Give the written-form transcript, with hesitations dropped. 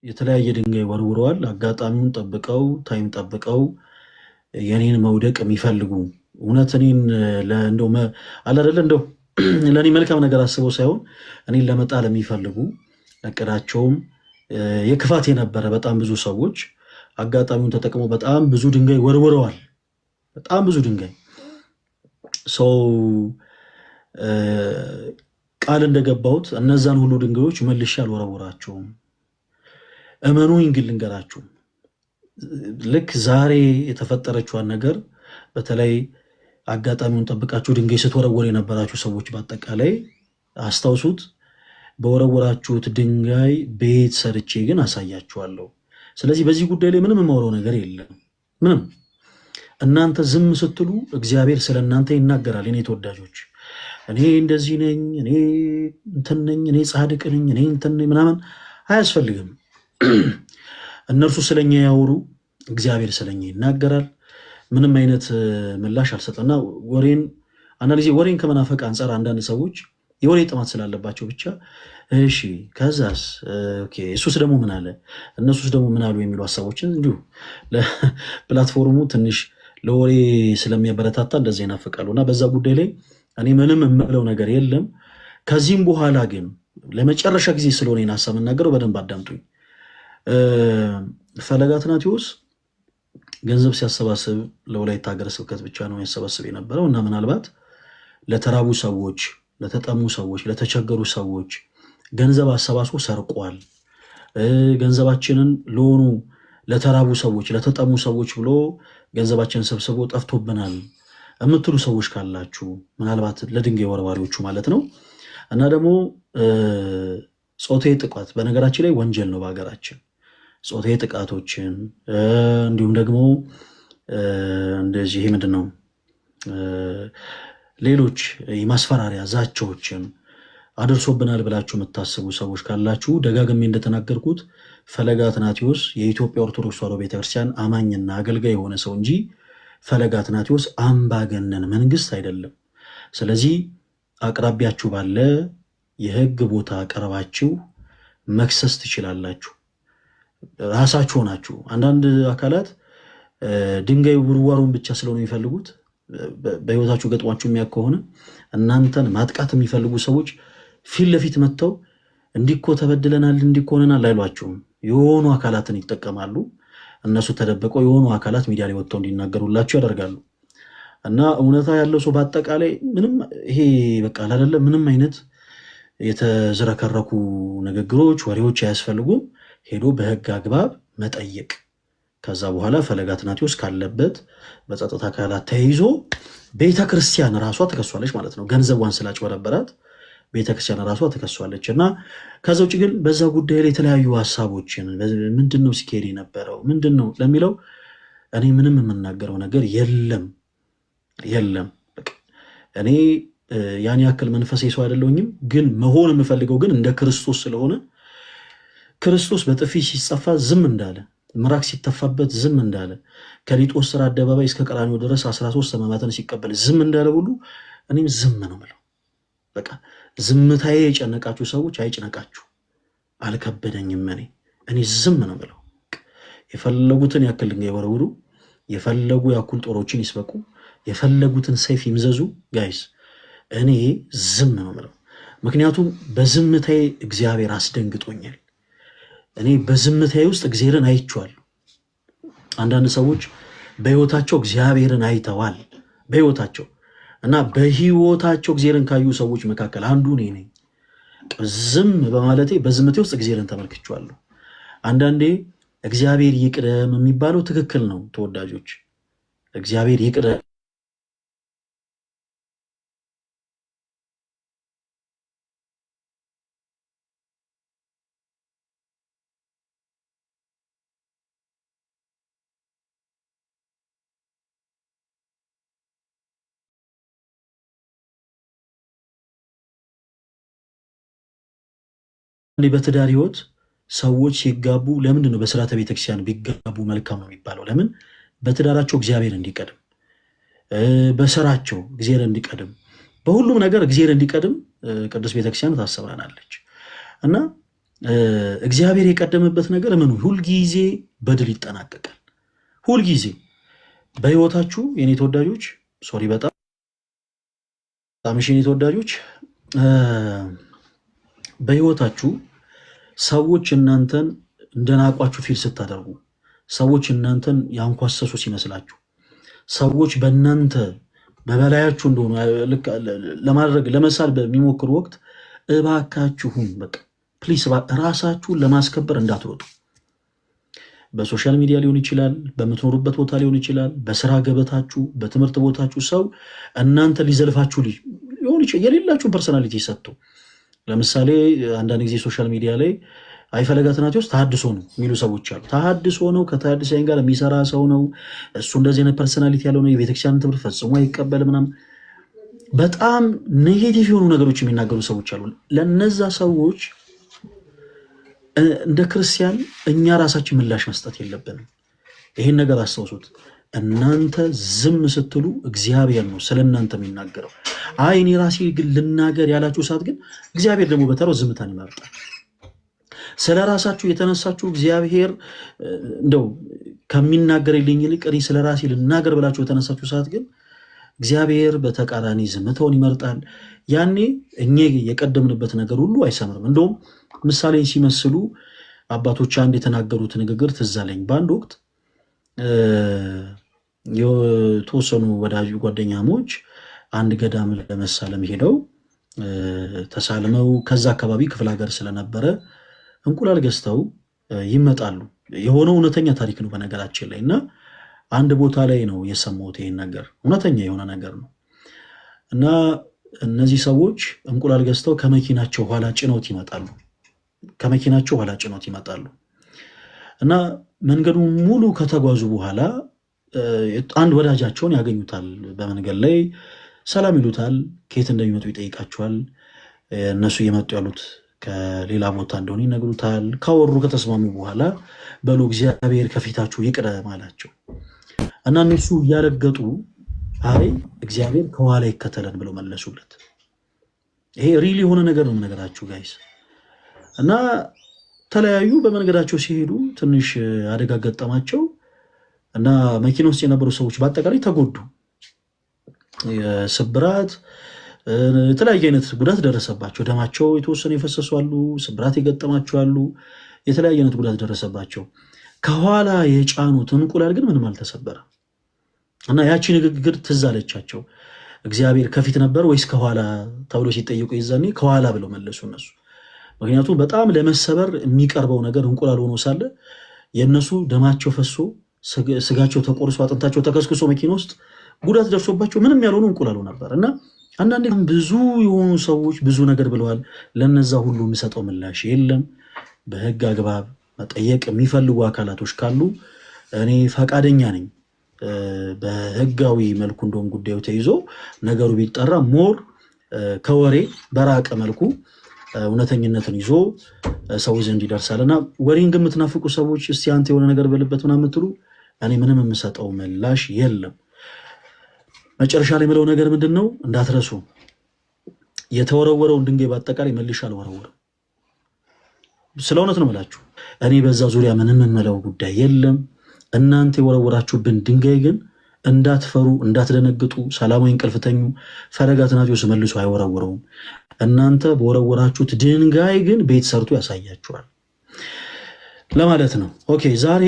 የተለያየ ድንጋይ ወርውረዋል። አጋጣሚውን ጠብቀው ታይም ጠብቀው የኔን መውደቅ የሚፈልጉ እውነት እኔን እንደው አላደለ እንደው ለእኔ መልካም ነገር አስበው ሳይሆን እኔን ለመጣል የሚፈልጉ እቅዳቸውም የክፋት የነበረ በጣም ብዙ ሰዎች አጋጣሚውን ተጠቅመው በጣም ብዙ ድንጋይ ወርውረዋል። በጣም ብዙ ድንጋይ ሰው ቃል እንደገባሁት እነዛን ሁሉ ድንጋዮች መልሼ አልወረውራቸውም። እመኑኝ ግን ልንገራችሁ፣ ልክ ዛሬ የተፈጠረችዋን ነገር በተለይ አጋጣሚውን ጠብቃችሁ ድንጋይ ስትወረወር የነበራችሁ ሰዎች በአጠቃላይ አስታውሱት። በወረወራችሁት ድንጋይ ቤት ሰርቼ ግን አሳያችኋለሁ። ስለዚህ በዚህ ጉዳይ ላይ ምንም የማወራው ነገር የለም። ምንም እናንተ ዝም ስትሉ እግዚአብሔር ስለ እናንተ ይናገራል። እኔ ተወዳጆች፣ እኔ እንደዚህ ነኝ፣ እኔ እንትን ነኝ፣ እኔ ጻድቅ ነኝ፣ እኔ እንትን ነኝ ምናምን አያስፈልግም። እነርሱ ስለኛ ያወሩ፣ እግዚአብሔር ስለኛ ይናገራል። ምንም አይነት ምላሽ አልሰጠና ወሬን አንዳንድ ጊዜ ወሬን ከመናፈቅ አንጻር አንዳንድ ሰዎች የወሬ ጥማት ስላለባቸው ብቻ እሺ ከዛስ ኦኬ እሱስ ደግሞ ምን አለ እነሱስ ደግሞ ምን አሉ የሚሉ ሀሳቦችን እንዲሁ ለፕላትፎርሙ ትንሽ ለወሬ ስለሚያበረታታ እንደዚህ ይናፈቃሉ እና በዛ ጉዳይ ላይ እኔ ምንም የምለው ነገር የለም። ከዚህም በኋላ ግን ለመጨረሻ ጊዜ ስለሆነ ይህን ሀሳብ የምናገረው በደንብ አዳምጡኝ። ፈለገ አትናቴዎስ ገንዘብ ሲያሰባስብ ለወላይታ ሀገረ ስብከት ብቻ ነው ያሰባስብ የነበረው እና ምናልባት ለተራቡ ሰዎች፣ ለተጠሙ ሰዎች፣ ለተቸገሩ ሰዎች ገንዘብ አሰባስቦ ሰርቋል። ገንዘባችንን ለሆኑ ለተራቡ ሰዎች፣ ለተጠሙ ሰዎች ብሎ ገንዘባችንን ሰብስቦ ጠፍቶብናል የምትሉ ሰዎች ካላችሁ ምናልባት ለድንጋይ ወርዋሪዎቹ ማለት ነው እና ደግሞ ጾታዊ ጥቃት በነገራችን ላይ ወንጀል ነው በሀገራችን። ጾታዊ ጥቃቶችን እንዲሁም ደግሞ እንደዚህ ይሄ ምንድን ነው ሌሎች የማስፈራሪያ ዛቻዎችን አድርሶብናል ብላችሁ የምታስቡ ሰዎች ካላችሁ ደጋግሜ እንደተናገርኩት ፈለገ አትናቴዎስ የኢትዮጵያ ኦርቶዶክስ ተዋሕዶ ቤተክርስቲያን አማኝና አገልጋይ የሆነ ሰው እንጂ ፈለገ አትናቴዎስ አምባገነን መንግስት አይደለም። ስለዚህ አቅራቢያችሁ ባለ የህግ ቦታ ቀርባችሁ መክሰስ ትችላላችሁ። ራሳችሁ ሆናችሁ አንዳንድ አካላት ድንጋይ ውርዋሩን ብቻ ስለሆነ የሚፈልጉት በህይወታችሁ ገጥሟችሁ የሚያውቅ ከሆነ እናንተን ማጥቃት የሚፈልጉ ሰዎች ፊት ለፊት መጥተው እንዲኮ ተበድለናል እንዲኮነናል አይሏችሁም። የሆኑ አካላትን ይጠቀማሉ። እነሱ ተደብቀው የሆኑ አካላት ሚዲያ ላይ ወጥተው እንዲናገሩላችሁ ያደርጋሉ። እና እውነታ ያለው ሰው በአጠቃላይ ምንም ይሄ በቃ አይደለ ምንም አይነት የተዝረከረኩ ንግግሮች፣ ወሬዎች አያስፈልጉም። ሄዶ በህግ አግባብ መጠየቅ። ከዛ በኋላ ፈለገ አትናቴዎስ ካለበት በጸጥታ አካላት ተይዞ ቤተክርስቲያን ራሷ ተከሷለች ማለት ነው። ገንዘቧን ስላጭበረበራት ቤተክርስቲያን ራሷ ተከሷለች። እና ከዛ ውጭ ግን በዛ ጉዳይ ላይ የተለያዩ ሀሳቦችን ምንድን ነው ሲካሄድ የነበረው ምንድን ነው ለሚለው እኔ ምንም የምናገረው ነገር የለም። እኔ ያን ያክል መንፈሳዊ ሰው አይደለሁኝም። ግን መሆን የምፈልገው ግን እንደ ክርስቶስ ስለሆነ ክርስቶስ በጥፊ ሲጸፋ ዝም እንዳለ፣ ምራቅ ሲተፋበት ዝም እንዳለ፣ ከሊጦስጥራ አደባባይ እስከ ቀራንዮ ድረስ 13 ሕማማትን ሲቀበል ዝም እንዳለ ሁሉ እኔም ዝም ነው የምለው። በቃ ዝምታዬ የጨነቃችሁ ሰዎች አይጭነቃችሁ፣ አልከበደኝም። እኔ ዝም ነው የምለው። የፈለጉትን ያክል ድንጋይ ወርውሩ፣ የፈለጉ ያክል ጦሮችን ይስበቁ፣ የፈለጉትን ሰይፍ ይምዘዙ። ጋይስ እኔ ዝም ነው የምለው። ምክንያቱም በዝምታዬ እግዚአብሔር አስደንግጦኛል። እኔ በዝምታዬ ውስጥ እግዚአብሔርን አይቼዋለሁ። አንዳንድ ሰዎች በህይወታቸው እግዚአብሔርን አይተዋል በህይወታቸው እና በህይወታቸው እግዚአብሔርን ካዩ ሰዎች መካከል አንዱ እኔ ነኝ። ዝም በማለቴ በዝምታዬ ውስጥ እግዚአብሔርን ተመልክቼዋለሁ። አንዳንዴ እግዚአብሔር ይቅደም የሚባለው ትክክል ነው ተወዳጆች። እግዚአብሔር ይቅደም በትዳር ህይወት ሰዎች ሲጋቡ ለምንድን ነው በስርዓተ ቤተክርስቲያን ቢጋቡ መልካም ነው የሚባለው? ለምን? በትዳራቸው እግዚአብሔር እንዲቀድም፣ በስራቸው እግዚአብሔር እንዲቀድም፣ በሁሉም ነገር እግዚአብሔር እንዲቀድም ቅዱስ ቤተክርስቲያን ታሰብናለች። እና እግዚአብሔር የቀደመበት ነገር ምን ሁልጊዜ በድል ይጠናቀቃል። ሁልጊዜ በህይወታችሁ የኔ ተወዳጆች ሶሪ በጣም የኔ ተወዳጆች በህይወታችሁ ሰዎች እናንተን እንደናቋችሁ ፊል ስታደርጉ፣ ሰዎች እናንተን ያንኳሰሱ ሲመስላችሁ፣ ሰዎች በእናንተ በበላያችሁ እንደሆኑ ለማድረግ ለመሳል በሚሞክሩ ወቅት እባካችሁም በቃ ፕሊስ ራሳችሁን ለማስከበር እንዳትሮጡ። በሶሻል ሚዲያ ሊሆን ይችላል፣ በምትኖሩበት ቦታ ሊሆን ይችላል፣ በስራ ገበታችሁ፣ በትምህርት ቦታችሁ ሰው እናንተ ሊዘልፋችሁ ሊሆን ይችላል የሌላችሁን ፐርሰናሊቲ ሰጥቶ። ለምሳሌ አንዳንድ ጊዜ ሶሻል ሚዲያ ላይ ፈለገ አትናቴዎስ ተሐድሶ ነው የሚሉ ሰዎች አሉ። ተሐድሶ ነው፣ ከተሐድሳይን ጋር የሚሰራ ሰው ነው፣ እሱ እንደዚህ አይነት ፐርሰናሊቲ ያለው ነው፣ የቤተክርስቲያን ትምህርት ፈጽሞ አይቀበል ምናምን፣ በጣም ኔጌቲቭ የሆኑ ነገሮች የሚናገሩ ሰዎች አሉ። ለነዛ ሰዎች እንደ ክርስቲያን እኛ ራሳችን ምላሽ መስጠት የለብንም። ይህን ነገር አስታውሱት። እናንተ ዝም ስትሉ እግዚአብሔር ነው ስለ እናንተ የሚናገረው። አይ እኔ ራሴ ግን ልናገር ያላችሁ ሰዓት ግን እግዚአብሔር ደግሞ በተራው ዝምታን ይመርጣል። ስለ ራሳችሁ የተነሳችሁ እግዚአብሔር እንደው ከሚናገርልኝ ይልቅ እኔ ስለ ራሴ ልናገር ብላችሁ የተነሳችሁ ሰዓት ግን እግዚአብሔር በተቃራኒ ዝምታውን ይመርጣል። ያኔ እኛ የቀደምንበት ነገር ሁሉ አይሰምርም። እንደውም ምሳሌ ሲመስሉ አባቶች አንድ የተናገሩት ንግግር ትዝ አለኝ። በአንድ ወቅት የተወሰኑ ወዳጅ ጓደኛሞች አንድ ገዳም ለመሳለም ሄደው ተሳልመው ከዛ አካባቢ ክፍለ ሀገር ስለነበረ እንቁላል ገዝተው ይመጣሉ። የሆነው እውነተኛ ታሪክ ነው በነገራችን ላይ እና አንድ ቦታ ላይ ነው የሰማሁት። ይሄን ነገር እውነተኛ የሆነ ነገር ነው እና እነዚህ ሰዎች እንቁላል ገዝተው ከመኪናቸው ኋላ ጭነውት ይመጣሉ እና መንገዱን ሙሉ ከተጓዙ በኋላ አንድ ወዳጃቸውን ያገኙታል። በመንገድ ላይ ሰላም ይሉታል። ከየት እንደሚመጡ ይጠይቃቸዋል። እነሱ እየመጡ ያሉት ከሌላ ቦታ እንደሆነ ይነግሩታል። ካወሩ ከተስማሙ በኋላ በሉ እግዚአብሔር ከፊታችሁ ይቅደም አላቸው እና እነሱ እያረገጡ አይ እግዚአብሔር ከኋላ ይከተለን ብለው መለሱለት። ይሄ ሪል የሆነ ነገር ነው ነገራችሁ ጋይስ። እና ተለያዩ። በመንገዳቸው ሲሄዱ ትንሽ አደጋ ገጠማቸው እና መኪና ውስጥ የነበሩ ሰዎች በአጠቃላይ ተጎዱ። ስብራት፣ የተለያየ አይነት ጉዳት ደረሰባቸው። ደማቸው የተወሰነ የፈሰሱ አሉ፣ ስብራት የገጠማቸው አሉ፣ የተለያየ አይነት ጉዳት ደረሰባቸው። ከኋላ የጫኑት እንቁላል ግን ምንም አልተሰበረም። እና ያቺ ንግግር ትዝ አለቻቸው። እግዚአብሔር ከፊት ነበር ወይስ ከኋላ ተብሎ ሲጠየቁ ይዛኔ ከኋላ ብለው መለሱ እነሱ። ምክንያቱም በጣም ለመሰበር የሚቀርበው ነገር እንቁላል ሆኖ ሳለ የእነሱ ደማቸው ፈሶ ስጋቸው ተቆርሶ አጥንታቸው ተከስክሶ መኪና ውስጥ ጉዳት ደርሶባቸው ምንም ያልሆኑ እንቁላሉ ነበር። እና አንዳንዴ ብዙ የሆኑ ሰዎች ብዙ ነገር ብለዋል። ለነዛ ሁሉ የሚሰጠው ምላሽ የለም። በህግ አግባብ መጠየቅ የሚፈልጉ አካላቶች ካሉ እኔ ፈቃደኛ ነኝ። በህጋዊ መልኩ እንደውም ጉዳዩ ተይዞ ነገሩ ቢጠራ ሞር ከወሬ በራቀ መልኩ እውነተኝነትን ይዞ ሰው ዘንድ ይደርሳል። እና ወሬን ግን የምትናፍቁ ሰዎች እስቲ አንተ የሆነ ነገር በልበት ምናምን የምትሉ እኔ ምንም የምሰጠው ምላሽ የለም። መጨረሻ ላይ የምለው ነገር ምንድን ነው እንዳትረሱ፣ የተወረወረውን ድንጋይ በአጠቃላይ መልሼ አልወረወርም። ስለ እውነት ነው የምላችሁ። እኔ በዛ ዙሪያ ምንም የምለው ጉዳይ የለም። እናንተ የወረወራችሁብን ድንጋይ ግን እንዳትፈሩ፣ እንዳትደነግጡ፣ ሰላማዊ እንቅልፍ ተኙ። ፈለገ አትናቴዎስ መልሶ አይወረውረውም። እናንተ በወረወራችሁት ድንጋይ ግን ቤት ሰርቶ ያሳያችኋል ለማለት ነው። ኦኬ ዛሬ